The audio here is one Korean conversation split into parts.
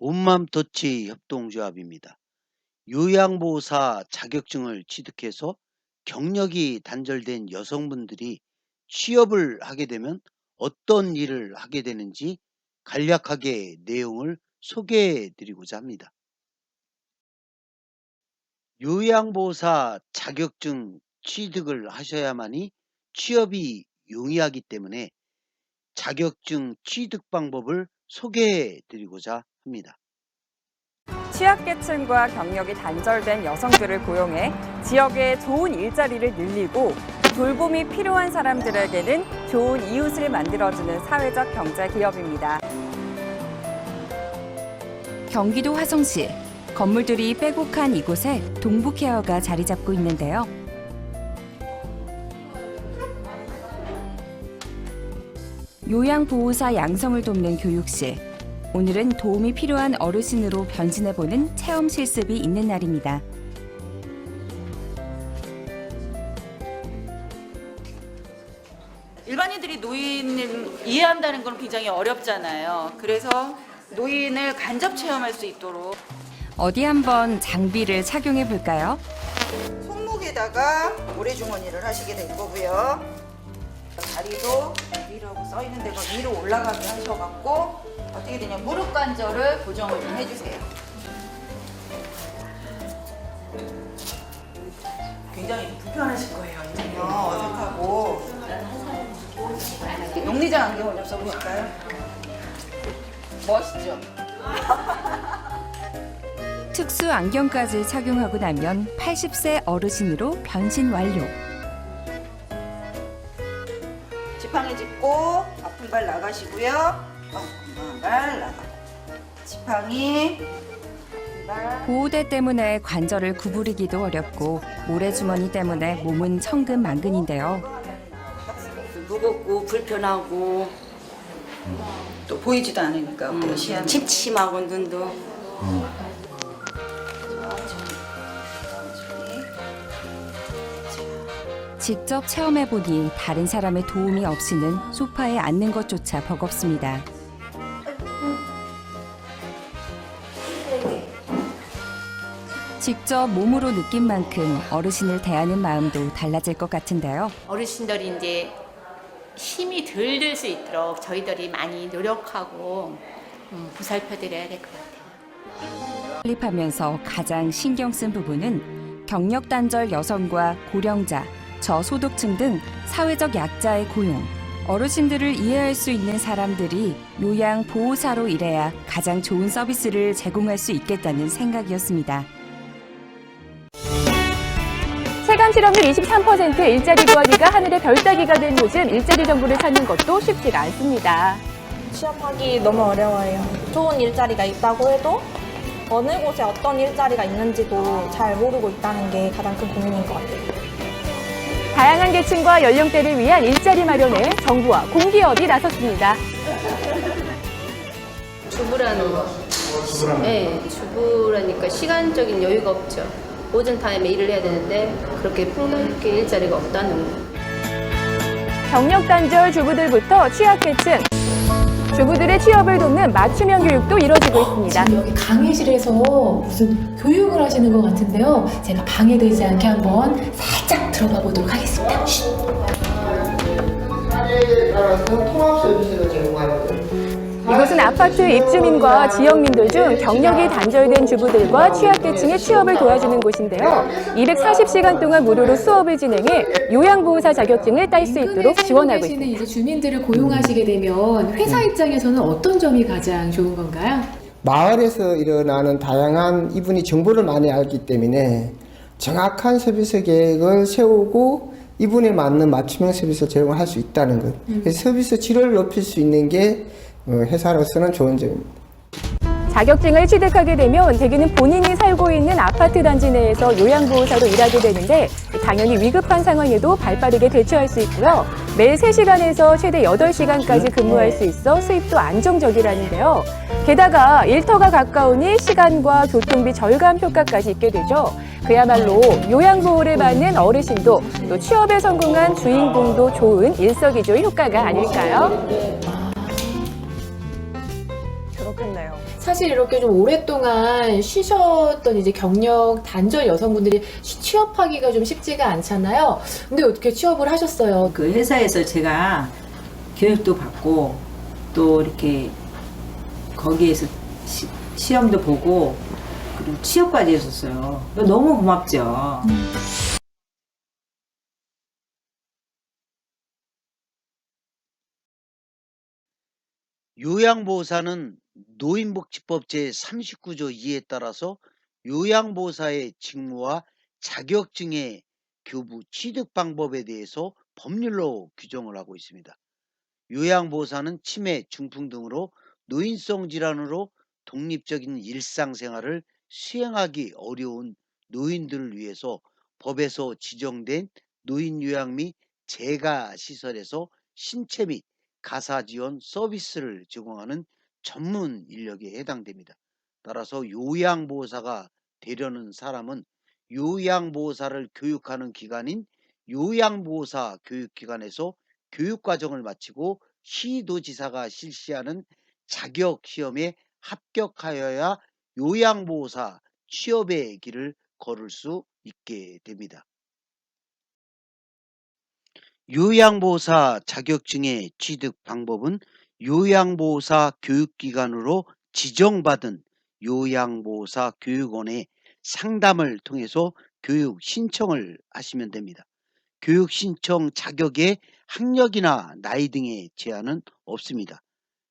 온맘터치 협동조합입니다. 요양보호사 자격증을 취득해서 경력이 단절된 여성분들이 취업을 하게 되면 어떤 일을 하게 되는지 간략하게 내용을 소개해 드리고자 합니다. 요양보호사 자격증 취득을 하셔야만이 취업이 용이하기 때문에 자격증 취득 방법을 소개해 드리고자 합니다. 취약계층과 경력이 단절된 여성들을 고용해 지역의 좋은 일자리를 늘리고 돌봄이 필요한 사람들에게는 좋은 이웃을 만들어주는 사회적 경제 기업입니다. 경기도 화성시 건물들이 빼곡한 이곳에 동부케어가 자리 잡고 있는데요. 요양보호사 양성을 돕는 교육실. 오늘은 도움이 필요한 어르신으로 변신해보는 체험 실습이 있는 날입니다. 일반인들이 노인을 이해한다는 건 굉장히 어렵잖아요. 그래서 노인을 간접 체험할 수 있도록 어디 한번 장비를 착용해 볼까요? 손목에다가 모래주머니를 하시게 될 거고요. 다리도 위라고 써 있는 데가 위로 올라가게 하셔갖고 어떻게 되냐, 무릎 관절을 고정을 좀 해주세요. 굉장히 불편하실 거예요. 이제요. 어색하고. 용리장 안경을 좀 써보실까요? 멋있죠? 특수 안경까지 착용하고 나면 80세 어르신으로 변신 완료. 지팡이 짚고 아픈 발 나가시고요. 건강한 발 나가고. 지팡이, 아픈 발. 보호대 때문에 관절을 구부리기도 어렵고 모래주머니 때문에 몸은 천근만근인데요. 무겁고 불편하고 또 보이지도 않으니까 시야는. 침침하고 눈도 직접 체험해보니 다른 사람의 도움이 없이는 소파에 앉는 것조차 버겁습니다. 직접 몸으로 느낀 만큼 어르신을 대하는 마음도 달라질 것 같은데요. 어르신들이 이제 힘이 덜 들 수 있도록 저희들이 많이 노력하고 보살펴 드려야 될 것 같아요. 설립하면서 가장 신경 쓴 부분은 경력 단절 여성과 고령자, 저소득층 등 사회적 약자의 고용, 어르신들을 이해할 수 있는 사람들이 요양보호사로 일해야 가장 좋은 서비스를 제공할 수 있겠다는 생각이었습니다. 체감 실업률 23%, 일자리 구하기가 하늘의 별따기가 된 요즘 일자리 정보를 찾는 것도 쉽지가 않습니다. 취업하기 너무 어려워요. 좋은 일자리가 있다고 해도 어느 곳에 어떤 일자리가 있는지도 잘 모르고 있다는 게 가장 큰 고민인 것 같아요. 다양한 계층과 연령대를 위한 일자리 마련에 정부와 공기업이 나섰습니다. 주부라는 거. 네, 주부라니까 시간적인 여유가 없죠. 오전 타임에 일을 해야 되는데 그렇게 폭넓게 일자리가 없다는 거. 경력 단절 주부들부터 취약계층, 주부들의 취업을 돕는 맞춤형 교육도 이뤄지고 있습니다. 지금 여기 강의실에서 무슨 교육을 하시는 것 같은데요. 제가 방해되지 않게 한번 살짝 들어가 보도록 하겠습니다. 사례에 따라서 통합 서비스를 제공하는 이곳은 아파트 입주민과 지역민들 중 경력이 단절된 주부들과 취약계층의 취업을 도와주는 곳인데요. 240시간 동안 무료로 수업을 진행해 요양보호사 자격증을 딸 수 있도록 지원하고 있습니다. 이제 주민들을 고용하시게 되면 회사 입장에서는 어떤 점이 가장 좋은 건가요? 마을에서 일어나는 다양한 이분이 정보를 많이 알기 때문에 정확한 서비스 계획을 세우고 이분에 맞는 맞춤형 서비스를 제공할 수 있다는 것. 그래서 서비스 질을 높일 수 있는 게 회사로서는 좋은 점입니다. 자격증을 취득하게 되면 대개는 본인이 살고 있는 아파트 단지 내에서 요양보호사로 일하게 되는데 당연히 위급한 상황에도 발빠르게 대처할 수 있고요. 매일 3시간에서 최대 8시간까지 근무할 수 있어 수입도 안정적이라는데요. 게다가 일터가 가까우니 시간과 교통비 절감 효과까지 있게 되죠. 그야말로 요양보호를 받는 어르신도 또 취업에 성공한 주인공도 좋은 일석이조의 효과가 아닐까요? 그렇겠네요. 사실 이렇게 좀 오랫동안 쉬셨던 이제 경력 단절 여성분들이 취업하기가 좀 쉽지가 않잖아요. 근데 어떻게 취업을 하셨어요? 그 회사에서 제가 교육도 받고 또 이렇게 거기에서 시험도 보고 그리고 취업까지 했었어요. 너무 고맙죠. 요양보호사는 노인복지법 제39조 2에 따라서 요양보호사의 직무와 자격증의 교부 취득 방법에 대해서 법률로 규정을 하고 있습니다. 요양보호사는 치매, 중풍 등으로 노인성 질환으로 독립적인 일상생활을 수행하기 어려운 노인들을 위해서 법에서 지정된 노인요양 및 재가시설에서 신체 및 가사지원 서비스를 제공하는 전문 인력에 해당됩니다. 따라서 요양보호사가 되려는 사람은 요양보호사를 교육하는 기관인 요양보호사 교육기관에서 교육과정을 마치고 시도지사가 실시하는 자격시험에 합격하여야 요양보호사 취업의 길을 걸을 수 있게 됩니다. 요양보호사 자격증의 취득 방법은 요양보호사 교육기관으로 지정받은 요양보호사 교육원의 상담을 통해서 교육 신청을 하시면 됩니다. 교육 신청 자격에 학력이나 나이 등의 제한은 없습니다.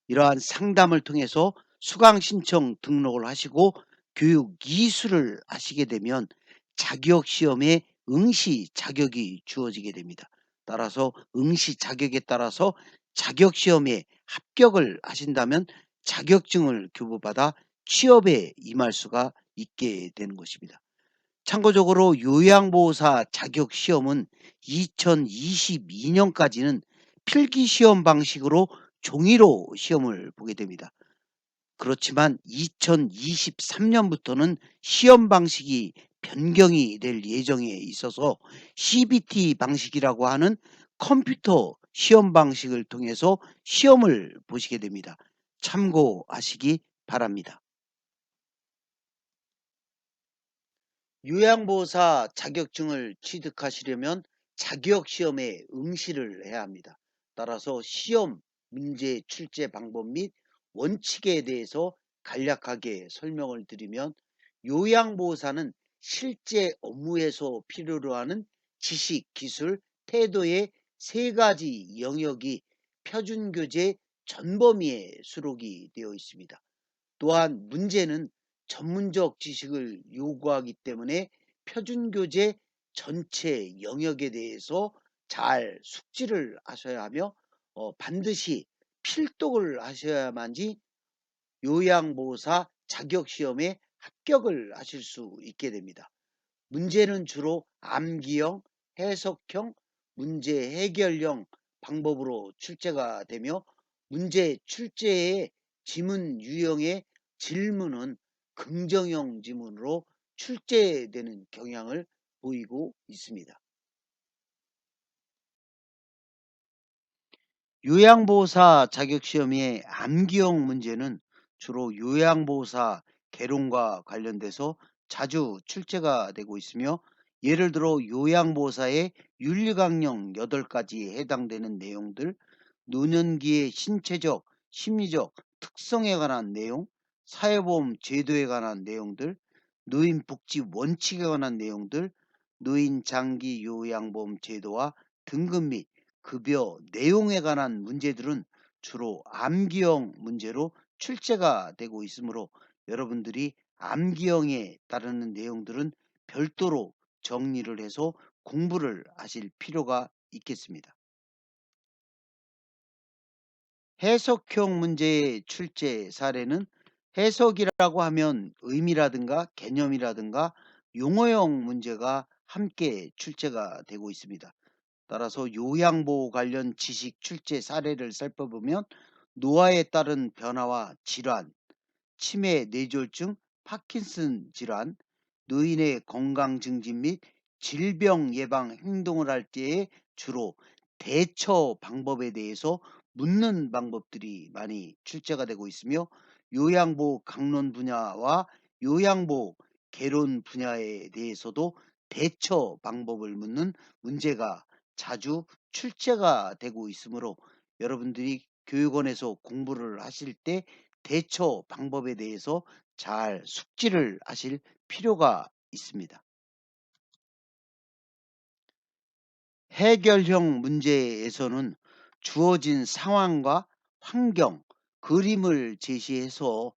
이러한 상담을 통해서 수강 신청 등록을 하시고 교육 이수를 하시게 되면 자격 시험에 응시 자격이 주어지게 됩니다. 따라서 응시 자격에 따라서 자격 시험에 합격을 하신다면 자격증을 교부받아 취업에 임할 수가 있게 되는 것입니다. 참고적으로 요양보호사 자격시험은 2022년까지는 필기시험 방식으로 종이로 시험을 보게 됩니다. 그렇지만 2023년부터는 시험 방식이 변경이 될 예정에 있어서 CBT 방식이라고 하는 컴퓨터 시험 방식을 통해서 시험을 보시게 됩니다. 참고하시기 바랍니다. 요양보호사 자격증을 취득하시려면 자격시험에 응시를 해야 합니다. 따라서 시험 문제 출제 방법 및 원칙에 대해서 간략하게 설명을 드리면 요양보호사는 실제 업무에서 필요로 하는 지식, 기술, 태도의 세 가지 영역이 표준교재 전범위에 수록이 되어 있습니다. 또한 문제는 전문적 지식을 요구하기 때문에 표준교재 전체 영역에 대해서 잘 숙지를 하셔야 하며 반드시 필독을 하셔야만이 요양보호사 자격시험에 합격을 하실 수 있게 됩니다. 문제는 주로 암기형, 해석형, 문제 해결형 방법으로 출제가 되며 문제 출제의 지문 유형의 질문은 긍정형 지문으로 출제되는 경향을 보이고 있습니다. 요양보호사 자격시험의 암기형 문제는 주로 요양보호사 개론과 관련돼서 자주 출제가 되고 있으며 예를 들어 요양보호사의 윤리강령 8가지에 해당되는 내용들, 노년기의 신체적, 심리적 특성에 관한 내용, 사회보험 제도에 관한 내용들, 노인복지 원칙에 관한 내용들, 노인장기 요양보험 제도와 등급 및 급여 내용에 관한 문제들은 주로 암기형 문제로 출제가 되고 있으므로 여러분들이 암기형에 따르는 내용들은 별도로 정리를 해서 공부를 하실 필요가 있겠습니다. 해석형 문제의 출제 사례는 해석이라고 하면 의미라든가 개념이라든가 용어형 문제가 함께 출제가 되고 있습니다. 따라서 요양보호 관련 지식 출제 사례를 살펴보면 노화에 따른 변화와 질환, 치매, 뇌졸중, 파킨슨 질환, 노인의 건강 증진 및 질병 예방 행동을 할 때에 주로 대처 방법에 대해서 묻는 방법들이 많이 출제가 되고 있으며 요양보호 강론 분야와 요양보호 개론 분야에 대해서도 대처 방법을 묻는 문제가 자주 출제가 되고 있으므로 여러분들이 교육원에서 공부를 하실 때 대처 방법에 대해서 잘 숙지를 하실 필요가 있습니다. 해결형 문제에서는 주어진 상황과 환경, 그림을 제시해서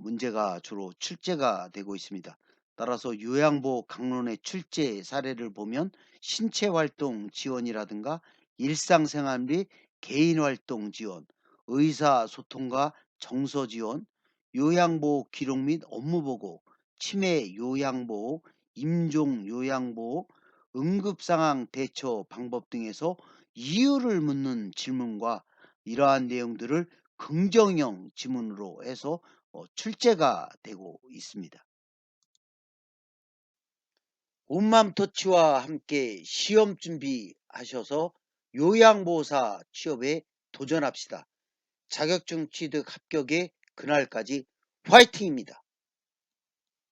문제가 주로 출제가 되고 있습니다. 따라서 요양보호 강론의 출제 사례를 보면 신체활동 지원이라든가 일상생활 및 개인활동 지원, 의사소통과 정서 지원, 요양보호 기록 및 업무보고, 치매 요양보호, 임종 요양보호, 응급상황 대처 방법 등에서 이유를 묻는 질문과 이러한 내용들을 긍정형 지문으로 해서 출제가 되고 있습니다. 온맘터치와 함께 시험 준비하셔서 요양보호사 취업에 도전합시다. 자격증 취득 합격의 그날까지 화이팅입니다.